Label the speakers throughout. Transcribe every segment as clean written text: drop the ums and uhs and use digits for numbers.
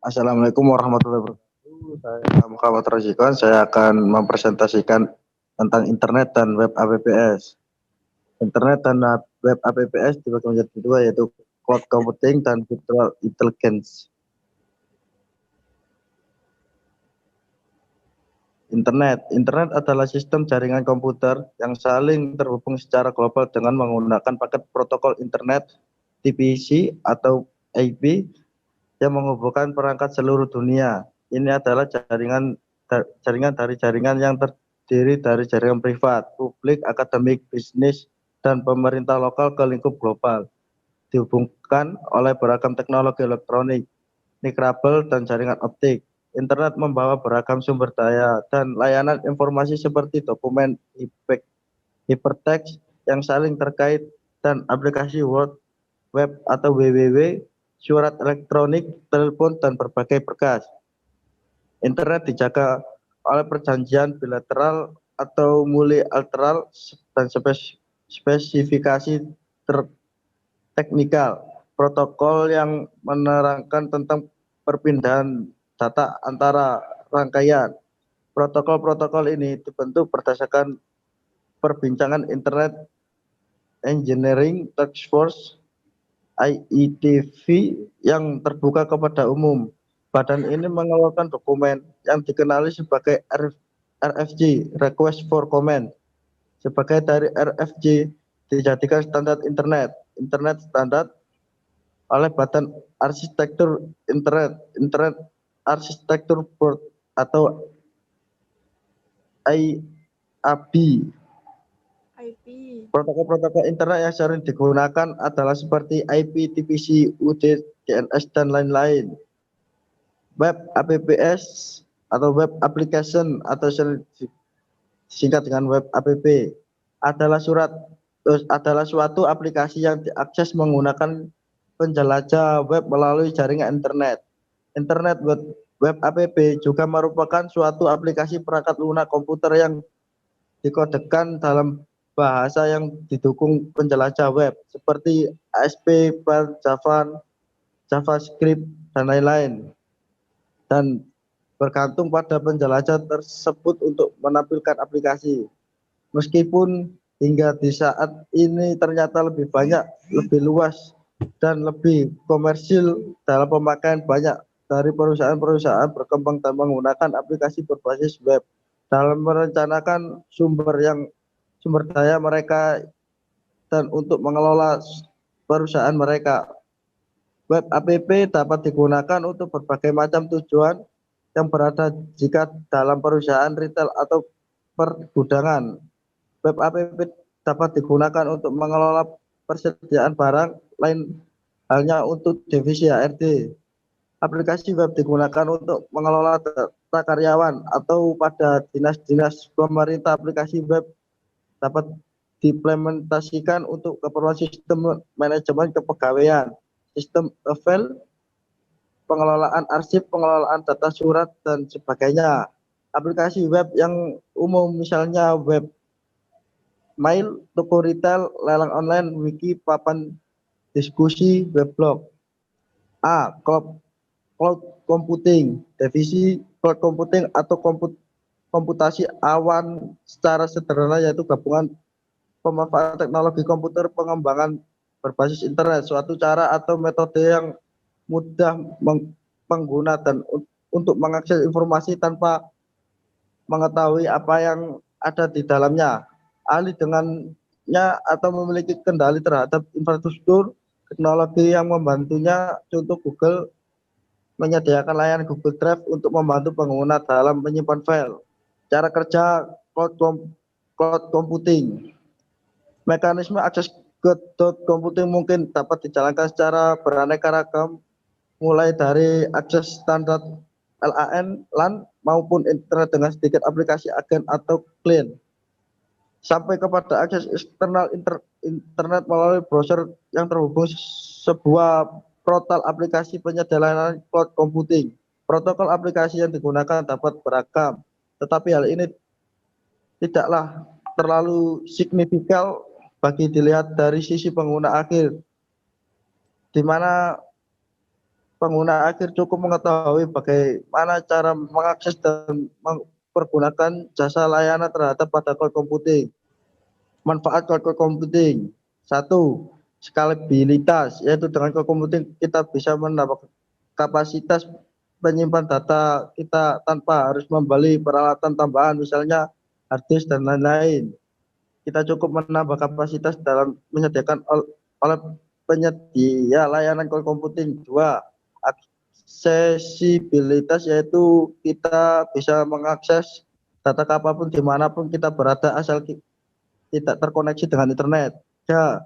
Speaker 1: Assalamualaikum warahmatullahi wabarakatuh. Saya Muhammad Razikon. Saya akan mempresentasikan tentang internet dan web APPS. Internet dan web APPS dibagi menjadi dua, yaitu cloud computing dan virtual intelligence. Internet adalah sistem jaringan komputer yang saling terhubung secara global dengan menggunakan paket protokol internet TPC atau IP yang menghubungkan perangkat seluruh dunia. Ini adalah jaringan dari jaringan yang terdiri dari jaringan privat, publik, akademik, bisnis, dan pemerintah lokal ke lingkup global. Dihubungkan oleh beragam teknologi elektronik, kabel, dan jaringan optik. Internet membawa beragam sumber daya dan layanan informasi seperti dokumen, hypertext yang saling terkait, dan aplikasi web atau www, surat elektronik, telepon, dan berbagai berkas. Internet dijaga oleh perjanjian bilateral atau multilateral dan spesifikasi teknikal, protokol yang menerangkan tentang perpindahan data antara rangkaian. Protokol-protokol ini dibentuk berdasarkan perbincangan Internet Engineering Task Force (IETF) yang terbuka kepada umum. Badan ini mengeluarkan dokumen yang dikenali sebagai RFC (Request for Comment). Sebagai dari RFC dijadikan standar Internet standar oleh Badan Arsitektur Internet Architecture Board atau IAB. Protokol-protokol internet yang sering digunakan adalah seperti IP, TPC, UDP, DNS, dan lain-lain. Web APPS atau web application atau singkat dengan web app adalah suatu aplikasi yang diakses menggunakan penjelajah web melalui jaringan internet. Internet web app juga merupakan suatu aplikasi perangkat lunak komputer yang dikodekan dalam bahasa yang didukung penjelajah web seperti ASP, Java, JavaScript, dan lain-lain, dan bergantung pada penjelajah tersebut untuk menampilkan aplikasi. Meskipun hingga di saat ini ternyata lebih banyak, lebih luas, dan lebih komersil dalam pemakaian, banyak dari perusahaan-perusahaan berkembang dan menggunakan aplikasi berbasis web dalam merencanakan sumber daya mereka dan untuk mengelola perusahaan mereka. Web app dapat digunakan untuk berbagai macam tujuan yang berada jika dalam perusahaan retail atau pergudangan. Web app dapat digunakan untuk mengelola persediaan barang, lain halnya untuk divisi HRD. Aplikasi web digunakan untuk mengelola data karyawan atau pada dinas-dinas pemerintah. Aplikasi web dapat diimplementasikan untuk keperluan sistem manajemen kepegawaian, sistem file, pengelolaan arsip, pengelolaan data surat, dan sebagainya. Aplikasi web yang umum misalnya web mail, toko retail, lelang online, wiki, papan diskusi, weblog. Cloud computing, divisi cloud computing atau komputasi awan secara sederhana yaitu gabungan pemanfaatan teknologi komputer, pengembangan berbasis internet, suatu cara atau metode yang mudah pengguna dan untuk mengakses informasi tanpa mengetahui apa yang ada di dalamnya. Ahli dengannya atau memiliki kendali terhadap infrastruktur teknologi yang membantunya. Contoh Google menyediakan layanan Google Drive untuk membantu pengguna dalam menyimpan file. Cara kerja cloud computing. Mekanisme akses ke cloud computing mungkin dapat dijalankan secara beraneka ragam, mulai dari akses standar LAN maupun internet dengan sedikit aplikasi agen atau klien, sampai kepada akses eksternal internet melalui browser yang terhubung sebuah portal aplikasi penyedia layanan cloud computing. Protokol aplikasi yang digunakan dapat beragam, tetapi hal ini tidaklah terlalu signifikan bagi dilihat dari sisi pengguna akhir, di mana pengguna akhir cukup mengetahui bagaimana cara mengakses dan mempergunakan jasa layanan terhadap pada cloud computing. Manfaat cloud computing. Satu, skalabilitas, yaitu dengan cloud computing kita bisa menambah kapasitas penyimpan data kita tanpa harus membeli peralatan tambahan, misalnya hard disk dan lain-lain. Kita cukup menambah kapasitas dalam menyediakan oleh penyedia layanan cloud computing. Dua, aksesibilitas, yaitu kita bisa mengakses data kapanpun dimanapun kita berada asal tidak terkoneksi dengan internet. Ya,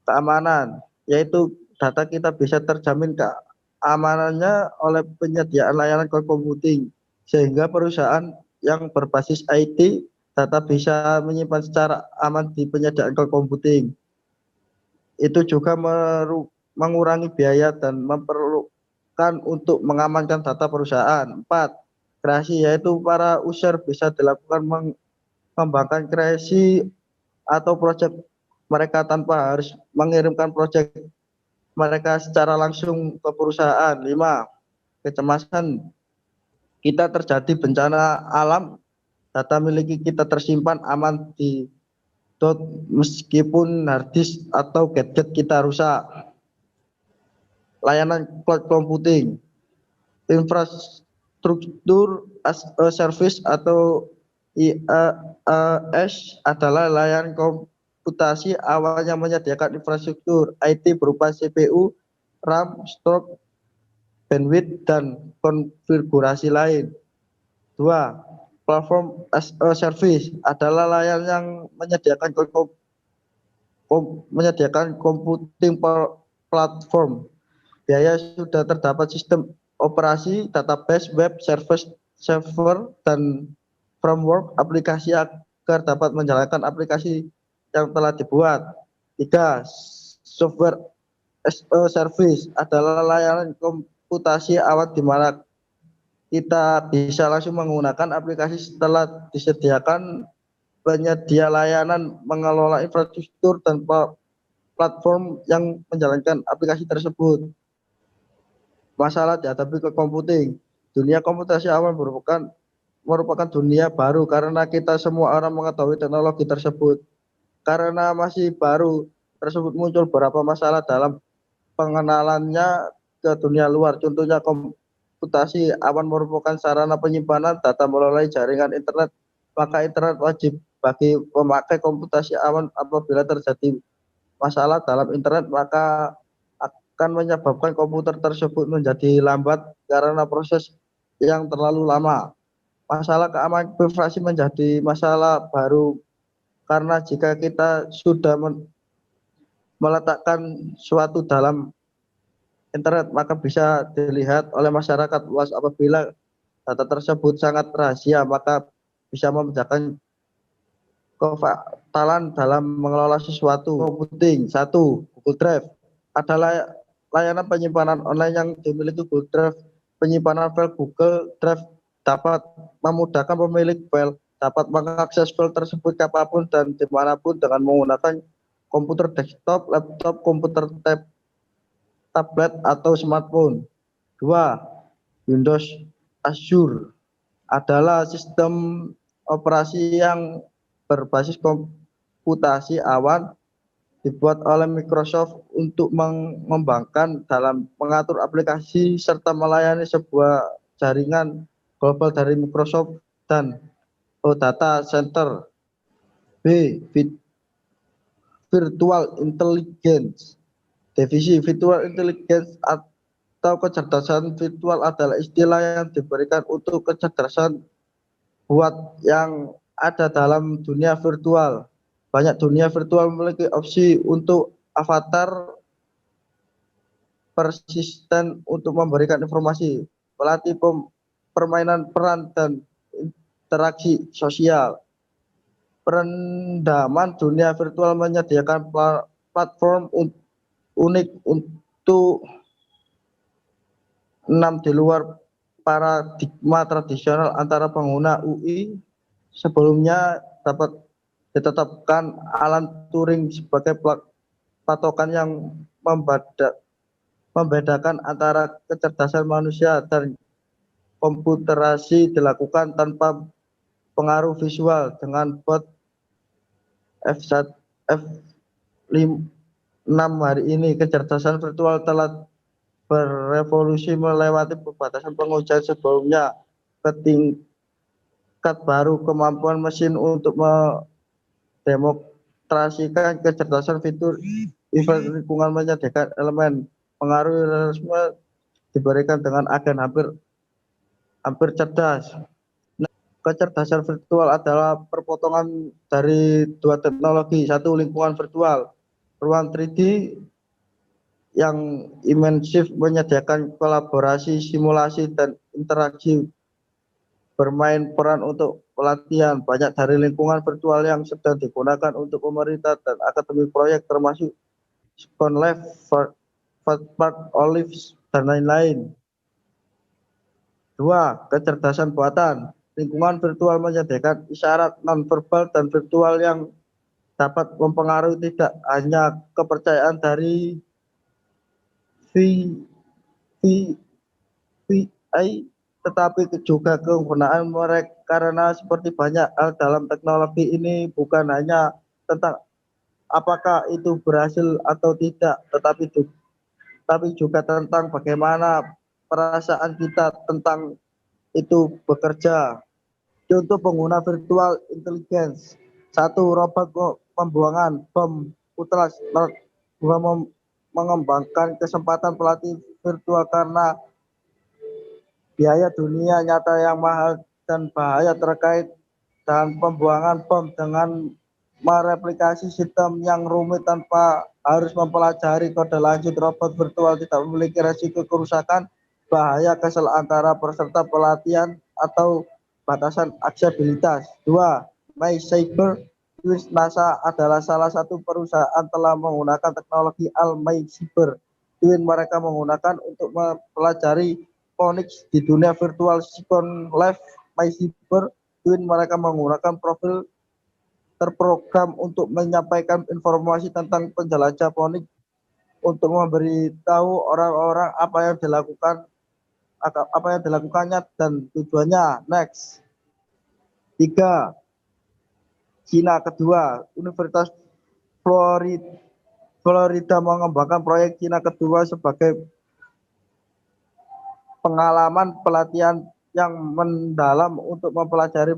Speaker 1: keamanan, yaitu data kita bisa terjamin keamanannya oleh penyediaan layanan cloud computing, sehingga perusahaan yang berbasis IT data bisa menyimpan secara aman di penyediaan cloud computing. Itu juga mengurangi biaya dan memerlukan untuk mengamankan data perusahaan. Empat, kreasi, yaitu para user bisa dilakukan mengembangkan kreasi atau proyek mereka tanpa harus mengirimkan proyek mereka secara langsung ke perusahaan. Lima, kecemasan, kita terjadi bencana alam, data milik kita tersimpan aman di cloud meskipun hard disk atau gadget kita rusak. Layanan cloud computing, infrastruktur as a service atau IaaS adalah layanan komputasi awal yang menyediakan infrastruktur IT berupa CPU, RAM, stok, bandwidth, dan konfigurasi lain. Dua, platform as a service adalah layanan yang menyediakan computing platform. Biaya sudah terdapat sistem operasi, database, web, server, dan framework aplikasi agar dapat menjalankan aplikasi yang telah dibuat. Tiga, software as a service adalah layanan komputasi awal di mana kita bisa langsung menggunakan aplikasi setelah disediakan penyedia layanan mengelola infrastruktur dan platform yang menjalankan aplikasi tersebut. Masalah dihadapi ke computing. Dunia komputasi awal merupakan dunia baru karena kita semua orang mengetahui teknologi tersebut. Karena masih baru tersebut muncul beberapa masalah dalam pengenalannya ke dunia luar. Contohnya komputasi awan merupakan sarana penyimpanan data melalui jaringan internet. Maka internet wajib bagi pemakai komputasi awan. Apabila terjadi masalah dalam internet, maka akan menyebabkan komputer tersebut menjadi lambat karena proses yang terlalu lama. Masalah keamanan privasi menjadi masalah baru karena jika kita sudah meletakkan suatu dalam internet, maka bisa dilihat oleh masyarakat luas. Apabila data tersebut sangat rahasia, maka bisa memecahkan kefatalan dalam mengelola sesuatu. Computing. Satu, Google Drive adalah layanan penyimpanan online yang dimiliki Google Drive. Penyimpanan file Google Drive dapat memudahkan pemilik file dapat mengakses file tersebut kapanpun dan dimanapun dengan menggunakan komputer desktop, laptop, komputer tablet, atau smartphone. Dua, Windows Azure adalah sistem operasi yang berbasis komputasi awan dibuat oleh Microsoft untuk mengembangkan dalam mengatur aplikasi serta melayani sebuah jaringan global dari Microsoft dan data center. B. Virtual intelligence. Definisi virtual intelligence atau kecerdasan virtual adalah istilah yang diberikan untuk kecerdasan buat yang ada dalam dunia virtual. Banyak dunia virtual memiliki opsi untuk avatar persisten untuk memberikan informasi, pelatih permainan peran, dan interaksi sosial. Perendaman dunia virtual menyediakan platform unik untuk di luar paradigma tradisional antara pengguna UI. Sebelumnya dapat ditetapkan Alan Turing sebagai patokan yang Membedakan antara kecerdasan manusia dan komputerasi dilakukan tanpa pengaruh visual dengan bot F1, F6 hari ini. Kecerdasan virtual telah berevolusi melewati pembatasan pengujian sebelumnya ke tingkat baru kemampuan mesin untuk mendemonstrasikan kecerdasan fitur event lingkungan menyediakan elemen pengaruh realisme diberikan dengan agen hampir cerdas. Kecerdasan virtual adalah perpotongan dari dua teknologi, satu lingkungan virtual, ruang 3D yang imensif menyediakan kolaborasi, simulasi, dan interaksi bermain peran untuk pelatihan. Banyak dari lingkungan virtual yang sedang digunakan untuk pemerintah dan akademi proyek termasuk Second Life, Fatpart, Olives, dan lain-lain. 2. Kecerdasan buatan. Lingkungan virtual menyediakan isyarat nonverbal dan virtual yang dapat mempengaruhi tidak hanya kepercayaan dari VI, tetapi juga kegunaan mereka, karena seperti banyak hal dalam teknologi ini bukan hanya tentang apakah itu berhasil atau tidak, tetapi juga tentang bagaimana perasaan kita tentang itu bekerja. Contoh pengguna virtual intelligence. 1. Robot pembuangan bom Utlas mengembangkan kesempatan pelatih virtual karena biaya dunia nyata yang mahal dan bahaya terkait dengan pembuangan bom dengan mereplikasi sistem yang rumit tanpa harus mempelajari kode lanjut. Robot virtual tidak memiliki resiko kerusakan, bahaya kesal antara peserta pelatihan atau batasan aksesibilitas. 2. MyCyber. NASA adalah salah satu perusahaan telah menggunakan teknologi MyCyber. Mereka menggunakan untuk mempelajari Phoenix di dunia virtual. Second Life, MyCyber. Mereka menggunakan profil terprogram untuk menyampaikan informasi tentang penjelajah Phoenix untuk memberitahu orang-orang apa yang dilakukannya dan tujuannya. Next. 3. Cina. Kedua, Universitas Florida mengembangkan proyek Cina kedua sebagai pengalaman pelatihan yang mendalam untuk mempelajari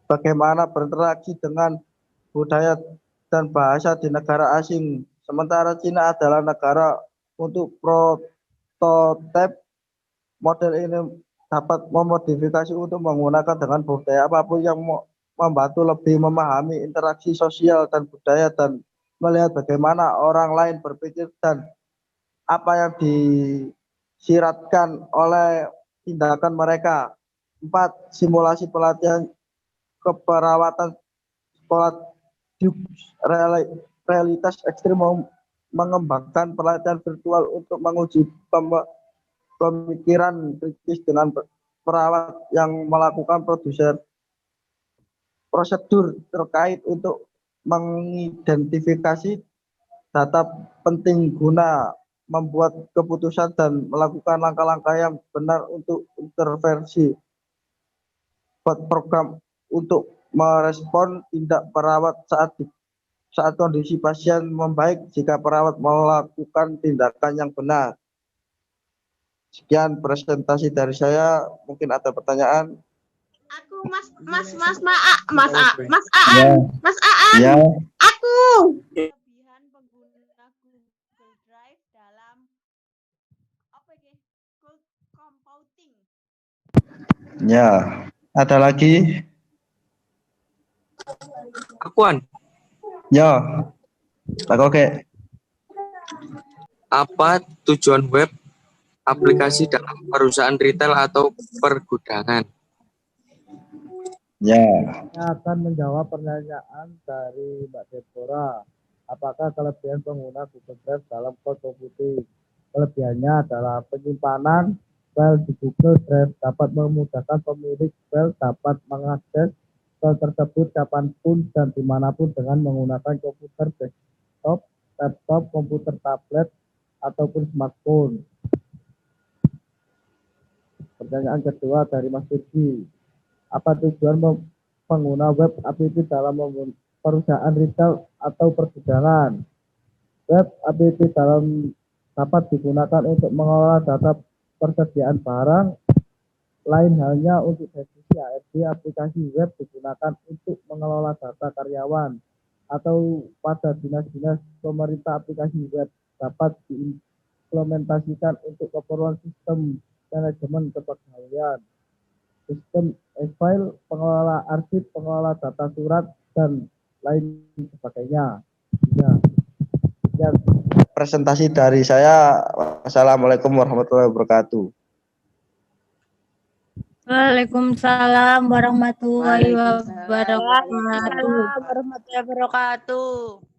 Speaker 1: bagaimana berinteraksi dengan budaya dan bahasa di negara asing. Sementara Cina adalah negara untuk prototipe. Model ini dapat memodifikasi untuk menggunakan dengan budaya apapun yang membantu lebih memahami interaksi sosial dan budaya dan melihat bagaimana orang lain berpikir dan apa yang disiratkan oleh tindakan mereka. 4. Simulasi pelatihan keperawatan sekolah realitas ekstrim mengembangkan pelatihan virtual untuk menguji pemikiran kritis dengan perawat yang melakukan prosedur terkait untuk mengidentifikasi data penting guna membuat keputusan dan melakukan langkah-langkah yang benar untuk intervensi. Program untuk merespon tindak perawat saat kondisi pasien membaik jika perawat melakukan tindakan yang benar. Sekian presentasi dari saya. Mungkin ada pertanyaan.
Speaker 2: Aku Mas Aan.
Speaker 1: Ya.
Speaker 2: Aku. Kelebihan pengguna Google Drive dalam apa ini? Google Computing.
Speaker 1: Ya. Ada lagi?
Speaker 3: Akuan.
Speaker 1: Ya. Oke.
Speaker 3: Apa tujuan web aplikasi dalam perusahaan retail atau pergudangan?
Speaker 1: Ya. Saya akan menjawab pertanyaan dari Mbak Deborah. Apakah kelebihan pengguna Google Drive dalam cloud computing? Kelebihannya adalah penyimpanan file di Google Drive dapat memudahkan pemilik file dapat mengakses file tersebut kapanpun dan dimanapun dengan menggunakan komputer desktop, laptop, komputer tablet, ataupun smartphone. Pertanyaan kedua dari Mas Firdi. Apa tujuan pengguna web app dalam perusahaan retail atau pergudangan? Web app dapat digunakan untuk mengelola data persediaan barang. Lain halnya untuk deskripsi ARD, aplikasi web digunakan untuk mengelola data karyawan atau pada dinas-dinas pemerintah. Aplikasi web dapat diimplementasikan untuk keperluan sistem manajemen kepegawaian, sistem e-file, pengelola arsip, pengelola data surat, dan lain sebagainya. Ya, presentasi dari saya. Wassalamualaikum warahmatullahi wabarakatuh.
Speaker 4: Waalaikumsalam warahmatullahi
Speaker 2: Waalaikumsalam
Speaker 4: wabarakatuh.
Speaker 2: warahmatullahi wabarakatuh.